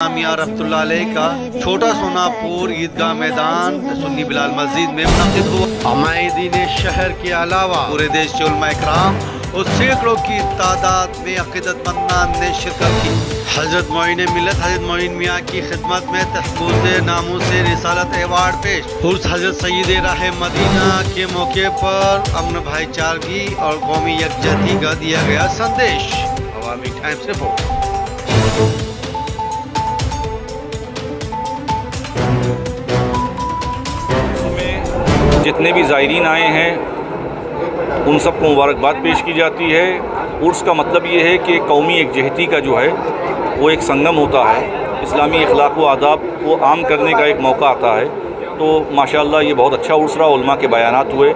मियां रहमतुल्लाह अलैह का छोटा सोनापुर ईदगाह मैदान सुन्नी बिलाल मस्जिद में मुनक़िद हुआ। अमायदीन शहर के अलावा पूरे देश के उलमा इकराम और सैकड़ों की तादाद में अक़ीदतमंदान ने शिरकत की। हज़रत मोइन मिल्लत हज़रत मोइन मियाँ की खिदमत में तहफ़्फ़ुज़ नामूस रिसालत अवार्ड पेश। उर्स हज़रत सय्यद राह मदीना के मौके पर अमन भाईचारगी और कौमी यकजहती का दिया गया संदेश। अवामी टाइम्स रिपोर्ट। जितने भी ज़ायरीन आए हैं उन सबको मुबारकबाद पेश की जाती है। उर्स का मतलब ये है कि कौमी एकजहती का जो है वो एक संगम होता है, इस्लामी अखलाक व आदाब को आम करने का एक मौका आता है। तो माशाअल्लाह ये बहुत अच्छा उर्स रहा, उलमा के बयानात हुए।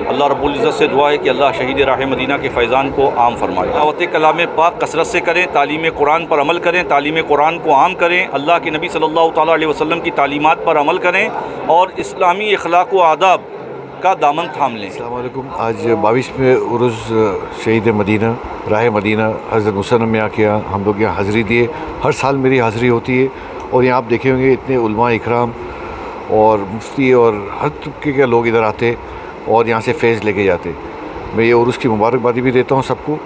अल्लाह रब्बुल इज़्ज़त से दुआ है कि अल्लाह शहीद राह मदीना के फैज़ान को आम फरमाए। दावत कलाम पाक कसरत से करें, तालीम कुरान पर अमल करें, तालीम कुरान को आम करें, अल्लाह के नबी सल्लल्लाहु तआला अलैहि वसल्लम की तालीमात पर अमल करें और इस्लामी अखलाक व आदाब का दामन थाम लें। अस्सलाम वालेकुम। आज 22वें उर्स शहीद मदीना राह मदीना हज़रत मुसन्नम मियाँ के यहाँ हम लोग यहाँ हाज़िरी दिए। हर साल मेरी हाज़िरी होती है और यहाँ आप देखे होंगे इतने उलमा इकराम और मुफ्ती और हर तबके के लोग इधर आते और यहाँ से फैज़ लेके जाते। मैं ये उर्स की मुबारकबादी भी देता हूँ सबको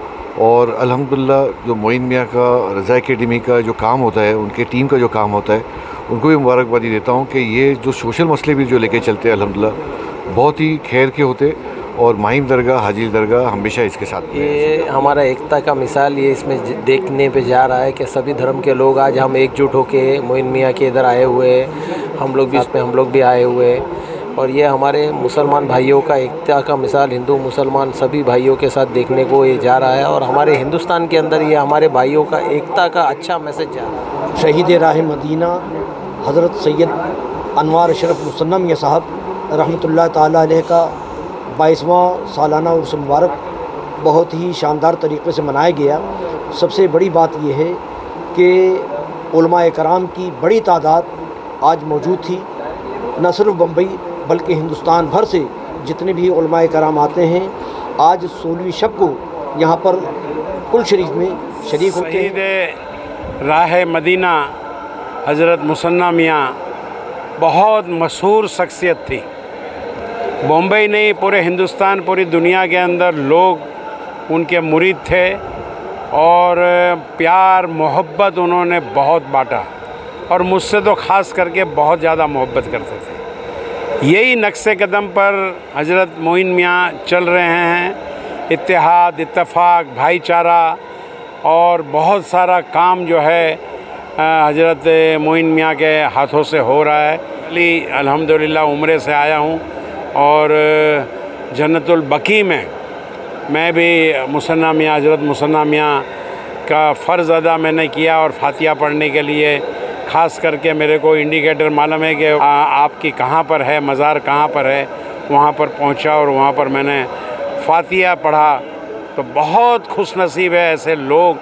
और अल्हम्दुलिल्लाह जो मोइन मियाँ का रज़ा एकेडमी का जो काम होता है, उनके टीम का जो काम होता है, उनको भी मुबारकबादी देता हूँ कि ये जो सोशल मसले भी जो लेके चलते हैं अल्हम्दुलिल्लाह बहुत ही खैर के होते और माहिम दरगाह हाजी दरगाह हमेशा इसके साथ। ये हमारा एकता का मिसाल ये इसमें देखने पे जा रहा है कि सभी धर्म के लोग आज हम एकजुट होके मोइन मियाँ के इधर आए हुए हैं। हम लोग भी आए हुए हैं और ये हमारे मुसलमान भाइयों का एकता का मिसाल हिंदू मुसलमान सभी भाइयों के साथ देखने को ये जा रहा है और हमारे हिंदुस्तान के अंदर ये हमारे भाइयों का एकता का अच्छा मैसेज जा रहा है। शहीद राह मदीना हज़रत सैयद अनवार अशरफ मुसन्नम मियाँ साहब रहमतुल्लाह ताला अलैह का 22वां सालाना उर्स मुबारक बहुत ही शानदार तरीक़े से मनाया गया। सबसे बड़ी बात यह है कि उलमाए कराम की बड़ी तादाद आज मौजूद थी। न सिर्फ बम्बई बल्कि हिंदुस्तान भर से जितने भी उलमाए कराम आते हैं आज 16वीं शब को यहाँ पर कुल शरीफ में शरीक होते हैं। शहीद राह मदीना हज़रत मुसन्ना मियाँ बहुत मशहूर शख्सियत थी। बम्बई नहीं पूरे हिंदुस्तान पूरी दुनिया के अंदर लोग उनके मुरीद थे और प्यार मोहब्बत उन्होंने बहुत बांटा और मुझसे तो ख़ास करके बहुत ज़्यादा मोहब्बत करते थे। यही नक्शे कदम पर हज़रत मोइन मियाँ चल रहे हैं। इत्तेहाद, इत्तफ़ाक़, भाईचारा और बहुत सारा काम जो है हज़रत मोइन मियाँ के हाथों से हो रहा है। अल्हम्दुलिल्लाह उम्रे से आया हूँ और जन्नतुल बकी में मैं भी मुसन्ना मियाँ हज़रत मुसन्ना मियाँ का फ़र्ज़ अदा मैंने किया और फ़ातिहा पढ़ने के लिए ख़ास करके मेरे को इंडिकेटर मालूम है कि आपकी कहाँ पर है मज़ार कहाँ पर है, वहाँ पर पहुँचा और वहाँ पर मैंने फ़ातिहा पढ़ा। तो बहुत खुशनसीब है ऐसे लोग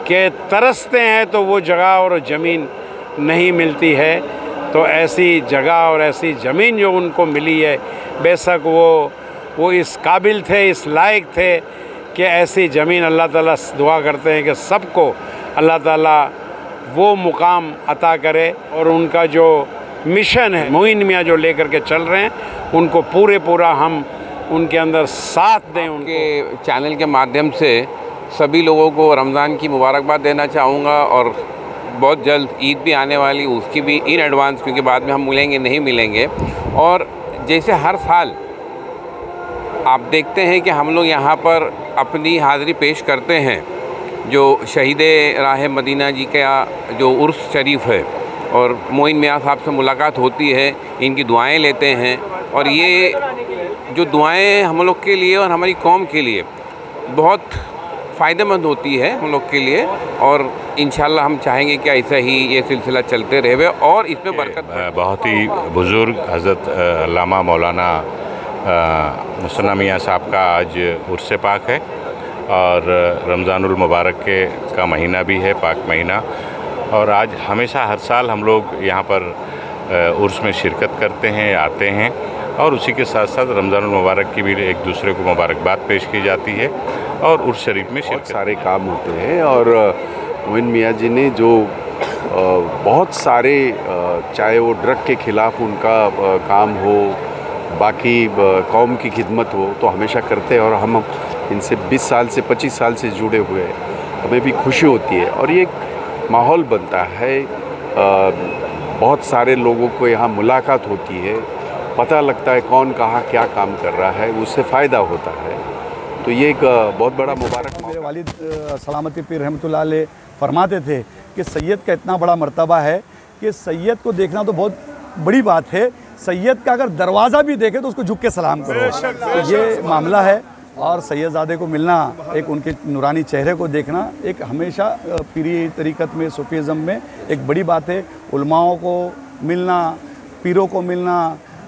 के तरसते हैं तो वो जगह और ज़मीन नहीं मिलती है। तो ऐसी जगह और ऐसी ज़मीन जो उनको मिली है बेशक वो इस काबिल थे, इस लायक थे कि ऐसी ज़मीन अल्लाह ताला दुआ करते हैं कि सबको अल्लाह ताला वो मुकाम अता करे और उनका जो मिशन है मोइन मियाँ जो लेकर के चल रहे हैं उनको पूरा हम उनके अंदर साथ दें। उनके चैनल के माध्यम से सभी लोगों को रमज़ान की मुबारकबाद देना चाहूँगा और बहुत जल्द ईद भी आने वाली उसकी भी इन एडवांस, क्योंकि बाद में हम मिलेंगे नहीं मिलेंगे। और जैसे हर साल आप देखते हैं कि हम लोग यहाँ पर अपनी हाज़िरी पेश करते हैं जो शहीद राह मदीना जी का जो उर्स शरीफ है और मोइन मियाँ साहब से मुलाकात होती है, इनकी दुआएं लेते हैं और ये जो दुआएं हम लोग के लिए और हमारी कौम के लिए बहुत फ़ायदेमंद होती है हम लोग के लिए और इंशाल्लाह हम चाहेंगे कि ऐसा ही ये सिलसिला चलते रहे और इसमें बरकत। बहुत ही बुज़ुर्ग हज़रत अल्लामा मौलाना मुसन्ना मियाँ साहब का आज उर्स पाक है और रमज़ानुल मुबारक का महीना भी है, पाक महीना। और आज हमेशा हर साल हम लोग यहाँ पर उर्स में शिरकत करते हैं, आते हैं और उसी के साथ साथ रमज़ानुल मुबारक की भी एक दूसरे को मुबारकबाद पेश की जाती है और उर्स शरीफ में बहुत सारे काम होते हैं। और मोइन मियाँ जी ने जो बहुत सारे चाहे वो ड्रग के ख़िलाफ़ उनका काम हो, बाकी कौम की खिदमत हो, तो हमेशा करते हैं। और हम इनसे 20 साल से 25 साल से जुड़े हुए हैं, हमें भी खुशी होती है। और ये एक माहौल बनता है, बहुत सारे लोगों को यहाँ मुलाकात होती है, पता लगता है कौन कहाँ क्या काम कर रहा है, उससे फ़ायदा होता है। तो ये एक बहुत बड़ा मुबारक। मेरे वालिद सलामती पीर रहमतुल्लाह अलैह फरमाते थे कि सैयद का इतना बड़ा मर्तबा है कि सैयद को देखना तो बहुत बड़ी बात है, सैयद का अगर दरवाज़ा भी देखे तो उसको झुक के सलाम करो। तो ये मामला है। और सैयदज़ादे को मिलना, एक उनके नूरानी चेहरे को देखना, एक हमेशा पीरी तरीक़त में, सूफीज़म में एक बड़ी बात है। उलमाओं को मिलना, पीरों को मिलना,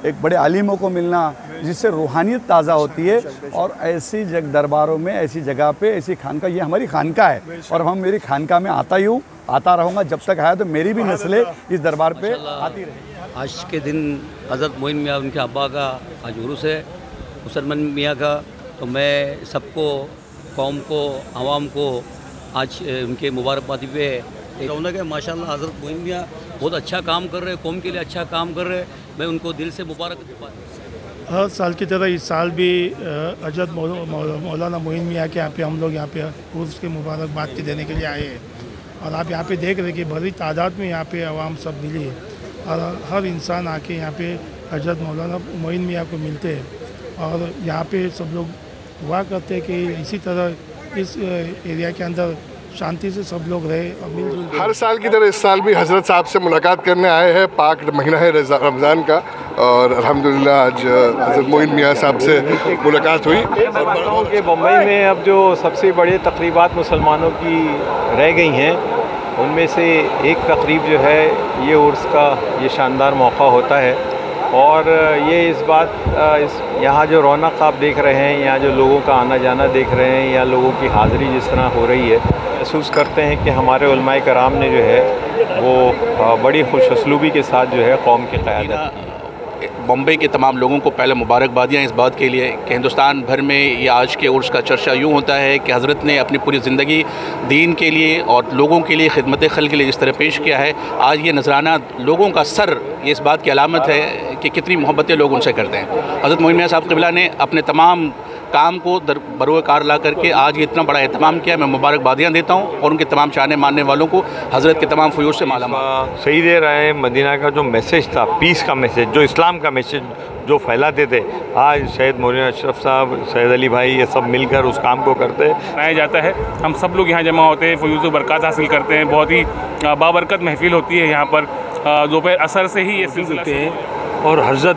एक बड़े आलिमों को मिलना, जिससे रूहानियत ताज़ा होती है। और ऐसी दरबारों में, ऐसी जगह पे, ऐसी खानका, ये हमारी खानका है और हम मेरी खानका में आता रहूँगा जब तक आया, तो मेरी भी नस्लें इस दरबार पे आती रहेंगी। आज के दिन हज़रत मोइन मियाँ उनके अब्बा का आज उर्स है, मुसलमान मियाँ का। तो मैं सबको, कौम को, आवाम को आज उनके मुबारकबादी पे कहूँगा कि माशाल्लाह हज़रत मोइन मियाँ बहुत अच्छा काम कर रहे हैं, कौम के लिए अच्छा काम कर रहे हैं। मैं उनको दिल से मुबारक देता हूँ। हर साल की तरह इस साल भी हज़रत मौलाना मोइन मियाँ के यहाँ पे हम लोग यहाँ पे उर्स के मुबारकबाद के देने के लिए आए हैं। और आप यहाँ पे देख रहे कि बड़ी तादाद में यहाँ पे आवाम सब मिली है और हर इंसान आके यहाँ पे हज़रत मौलाना मोइन मियाँ को मिलते हैं। और यहाँ पे सब लोग दुआ करते हैं कि इसी तरह इस एरिया के अंदर शांति से सब लोग रहे और मिलजुल। हर साल की तरह इस साल भी हज़रत साहब से मुलाकात करने आए हैं। पाक महीना है रमज़ान का और अल्हम्दुलिल्लाह आज हज़रत मोइन मियाँ साहब से मुलाकात हुई। कि बम्बई में अब जो सबसे बड़े तकरीबात मुसलमानों की रह गई हैं, उनमें से एक तकरीब जो है ये उर्स का ये शानदार मौका होता है। और ये इस यहाँ जो रौनक आप देख रहे हैं, यहाँ जो लोगों का आना जाना देख रहे हैं, या लोगों की हाज़िरी जिस तरह हो रही है, महसूस करते हैं कि हमारे उलमाए कराम ने जो है वो बड़ी खुशअस्लूबी के साथ जो है कौम की क़यादत की। बम्बई के तमाम लोगों को पहले मुबारकबादियाँ इस बात के लिए कि हिंदुस्तान भर में ये आज के उर्स का चर्चा यूँ होता है कि हज़रत ने अपनी पूरी ज़िंदगी दीन के लिए और लोगों के लिए, खिदमत खल्क़ के लिए जिस तरह पेश किया है, आज ये नजराना लोगों का सर ये इस बात की अलामत है कि कितनी मोहब्बतें लोग उनसे करते हैं। हज़रत मोइन मियाँ साहब क़िबला ने अपने तमाम काम को बरोकार ला करके आज ये इतना बड़ा एहतमाम किया। मैं मुबारकबादियाँ देता हूँ और उनके तमाम चाहने मानने वालों को हज़रत के तमाम फ़यूज़ से मालामाल। सईद राहे मदीना का जो मैसेज था, पीस का मैसेज, जो इस्लाम का मैसेज जो फैलाते थे, आज सैयद मौलाना अशरफ साहब, सैयद अली भाई, ये सब मिलकर उस काम को करते हैं। मनाया जाता है, हम सब लोग यहाँ जमा होते हैं, फ़यूज़ बरक़ात हासिल करते हैं। बहुत ही बाबरकत महफिल होती है यहाँ पर। दोपहर असर से ही ये सिलसिला हैं और हज़रत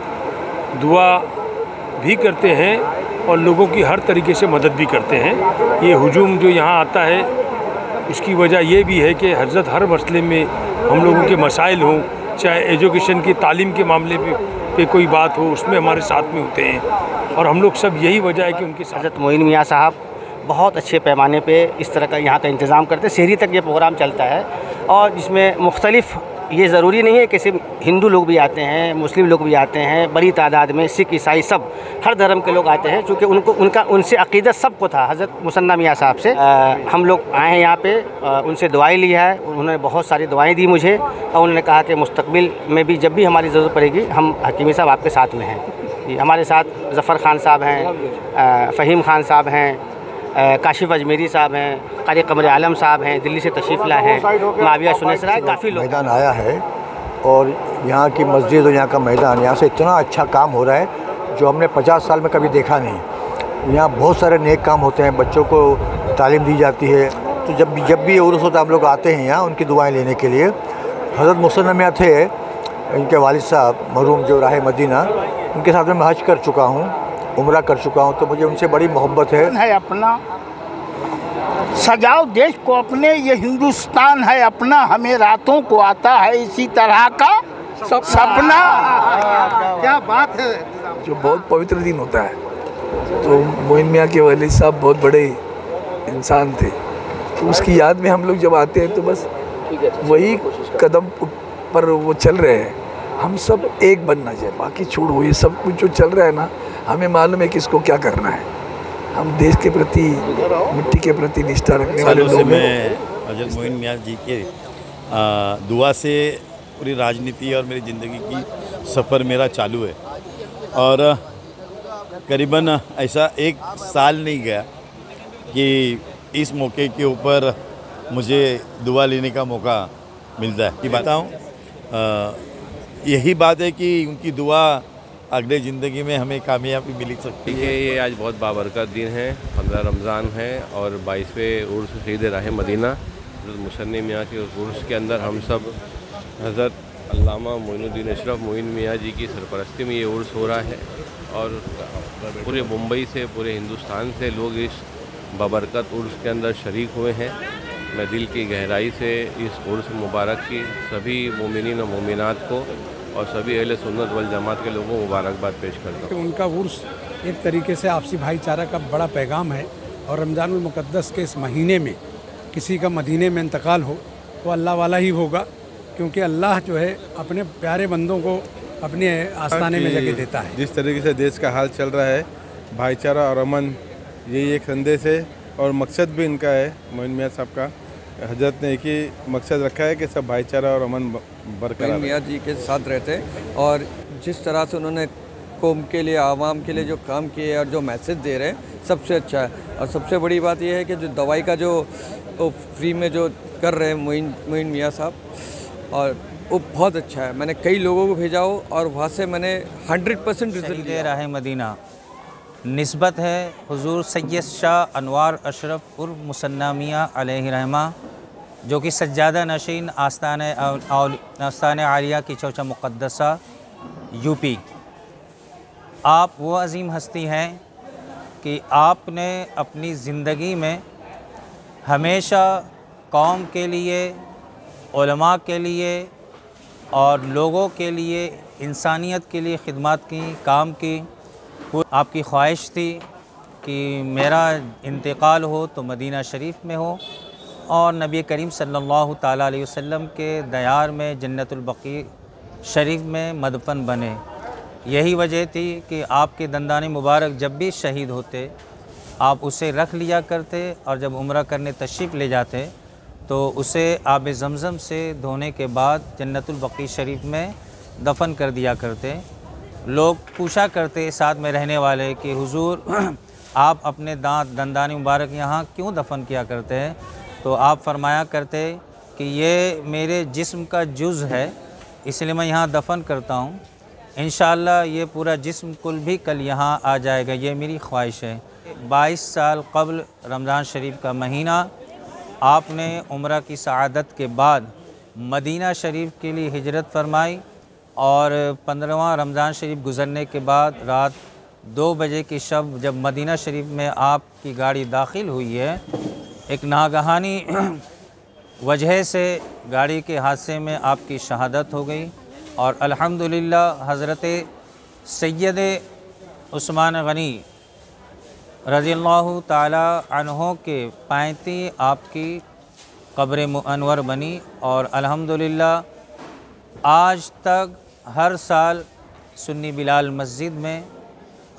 दुआ भी करते हैं और लोगों की हर तरीके से मदद भी करते हैं। ये हुजूम जो यहाँ आता है, उसकी वजह ये भी है कि हज़रत हर मसले में हम लोगों के मसाइल हों, चाहे एजुकेशन की, तालीम के मामले पे कोई बात हो, उसमें हमारे साथ में होते हैं। और हम लोग सब यही वजह है कि उनके साथ। हज़रत मोइन मियाँ साहब बहुत अच्छे पैमाने पे इस तरह का यहाँ का इंतज़ाम करते हैं। शहरी तक ये प्रोग्राम चलता है और जिसमें मुख्तलिफ़, ये ज़रूरी नहीं है कि सिर्फ हिंदू लोग भी आते हैं, मुस्लिम लोग भी आते हैं, बड़ी तादाद में सिख, ईसाई, सब हर धर्म के लोग आते हैं, क्योंकि उनसे अक़ीदत सबको था। हज़रत मुसन्ना मियाँ साहब से हम लोग आए हैं यहाँ पे, उनसे दुआएं ली है। उन्होंने बहुत सारी दुआएं दी मुझे और उन्होंने कहा कि मुस्तक़बिल में भी जब भी हमारी ज़रूरत पड़ेगी, हम हकीमी साहब आपके साथ में हैं। हमारे साथ ज़फ़र खान साहब हैं, फ़हीम खान साहब हैं, काशिफ़ अजमेरी साहब हैं, कारी कमर आलम साहब हैं, दिल्ली से तशरीफ़ लाए हैं, माविया सुनेसरा है, काफ़ी लोग। मैदान आया है और यहाँ की मस्जिद और यहाँ का मैदान, यहाँ से इतना अच्छा काम हो रहा है जो हमने 50 साल में कभी देखा नहीं। यहाँ बहुत सारे नेक काम होते हैं, बच्चों को तालीम दी जाती है। तो जब भी ये उर्स होता है, हम लोग आते हैं यहाँ उनकी दुआएँ लेने के लिए। हज़रत मुसन्ना मियाँ थे, इनके वालिद साहब मरहूम जो राहे मदीना, उनके साथ में मैं हज कर चुका हूँ, उम्रा कर चुका हूँ, तो मुझे उनसे बड़ी मोहब्बत है। अपना सजाओ देश को अपने, ये हिंदुस्तान है अपना, हमें रातों को आता है इसी तरह का सपना। क्या बात है। जो बहुत पवित्र दिन होता है, तो मोइन मियाँ के वालिद साहब बहुत बड़े इंसान थे, तो उसकी याद में हम लोग जब आते हैं तो बस वही कदम पर वो चल रहे हैं। हम सब एक बनना चाहिए, बाकी छोड़ो, ये सब कुछ जो चल रहा है ना, हमें मालूम है कि इसको क्या करना है। हम देश के प्रति, मिट्टी के प्रति निष्ठा रखने वाले लोग हैं। हज़रत मोइन मियाँ जी के दुआ से पूरी राजनीति और मेरी ज़िंदगी की सफ़र मेरा चालू है और करीबन ऐसा एक साल नहीं गया कि इस मौके के ऊपर मुझे दुआ लेने का मौका मिलता है। कि बताऊँ, यही बात है कि उनकी दुआ अगले ज़िंदगी में हमें कामयाबी मिल सकती है। ये आज बहुत बाबरकत दिन है, 15 रमज़ान है और 22वें उर्स शहीद राह मदीना हज़रत मुसन्नी मियाँ के उर्स के अंदर हम सब हज़रत अल्लामा मोइनुद्दीन अशरफ मोइन मियाँ जी की सरपरस्ती में ये उर्स हो रहा है और पूरे मुंबई से, पूरे हिंदुस्तान से लोग इस बाबरकत उर्स के अंदर शरीक हुए हैं। मैं दिल की गहराई से इस उर्स मुबारक की सभी मोमिनीन और मोमिनात को और सभी अहले सुन्नत वल जमात के लोगों को मुबारकबाद पेश करता हूँ। उनका उर्स एक तरीके से आपसी भाईचारा का बड़ा पैगाम है और रमज़ानुल मुक़द्दस के इस महीने में किसी का मदीने में इंतकाल हो तो अल्लाह वाला ही होगा, क्योंकि अल्लाह जो है अपने प्यारे बंदों को अपने आस्थाने में जगह देता है। जिस तरीके से देश का हाल चल रहा है, भाईचारा और अमन, यही एक संदेश है और मकसद भी इनका है। मोइन मियाँ साहब का हजरत ने एक ही मकसद रखा है कि सब भाईचारा और अमन बरकरार। मोइन मियाँ जी के साथ रहते और जिस तरह से उन्होंने कौम के लिए, आवाम के लिए जो काम किए और जो मैसेज दे रहे हैं, सबसे अच्छा है। और सबसे बड़ी बात यह है कि जो दवाई का जो फ्री में जो कर रहे हैं मोइन मियाँ साहब, और वो बहुत अच्छा है। मैंने कई लोगों को भेजा हो और वहाँ से मैंने 100% रिजल्ट दे रहा है। मदीना निस्बत है हुजूर सैयद शाह अनवार अशरफ उर्फ मुसन्ना मियाँ अलैहि रहमा, जो कि सज्जादा नशीन आस्तान आलिया की चौचा मुक़द्दसा यूपी। आप वो अजीम हस्ती हैं कि आपने अपनी ज़िंदगी में हमेशा कौम के लिए, उलमा के लिए और लोगों के लिए, इंसानियत के लिए खिदमत की, काम की। आपकी ख्वाहिश थी कि मेरा इंतकाल हो तो मदीना शरीफ में हो और नबी करीम सल्लल्लाहु ताला अलैहि वसल्लम के दयार में जन्नतुल बकी शरीफ में मदफन बने। यही वजह थी कि आपके दंदाने मुबारक जब भी शहीद होते आप उसे रख लिया करते और जब उम्रा करने तशरीफ़ ले जाते तो उसे आब ज़मज़म से धोने के बाद जन्नतुल बकी शरीफ में दफन कर दिया करते। लोग पूछा करते साथ में रहने वाले कि हुजूर आप अपने दंदाने मुबारक यहाँ क्यों दफन किया करते हैं? तो आप फरमाया करते कि ये मेरे जिस्म का जुज़ है, इसलिए मैं यहाँ दफन करता हूँ। इंशाअल्लाह ये पूरा जिस्म कुल भी कल यहाँ आ जाएगा, ये मेरी ख्वाहिश है। 22 साल क़ब्ल रमज़ान शरीफ का महीना आपने उम्रा की सआदत के बाद मदीना शरीफ के लिए हिजरत फरमाई और 15वां रमज़ान शरीफ गुज़रने के बाद रात 2 बजे की शब जब मदीना शरीफ में आपकी गाड़ी दाखिल हुई है, एक नागहानी वजह से गाड़ी के हादसे में आपकी शहादत हो गई और अल्हम्दुलिल्लाह हज़रत सैयद उस्मान गनी रज़ियल्लाहु ताला अन्हो के पैंती आपकी कब्र मुअन्वर बनी और अल्हम्दुलिल्लाह आज तक हर साल सुन्नी बिलाल मस्जिद में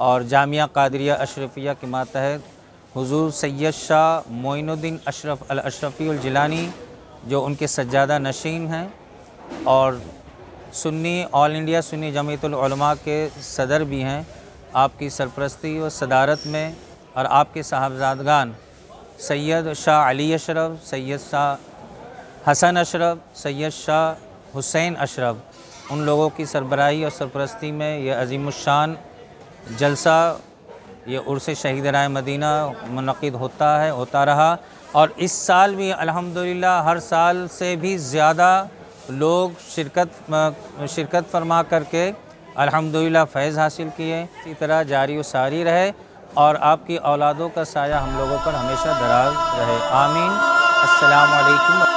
और जामिया कादरिया अशरफिया के मातहत हुजूर सैयद शाह मोइनुद्दीन अशरफ अल अशरफी अल जिलानी जो उनके सज्जादा नशीन हैं और सुन्नी ऑल इंडिया सुन्नी जमीयतुल उलमा के सदर भी हैं, आपकी सरपरस्ती व सदारत में और आपके साहबजादगान सैयद शाह अली अशरफ, सैयद शाह हसन अशरफ, सैयद शाह हुसैन अशरफ, उन लोगों की सरबराही और सरपरस्ती में यह अज़ीमुश्शान जलसा, ये उर्स शहीद राह मदीना मुनक़िद होता रहा और इस साल भी अल्हम्दुलिल्लाह हर साल से भी ज़्यादा लोग शिरकत फरमा करके अल्हम्दुलिल्लाह फ़ैज़ हासिल किए। इसी तरह जारी व सारी रहे और आपकी औलादों का साया हम लोगों पर हमेशा दराज रहे। आमीन। अस्सलामु अलैकुम।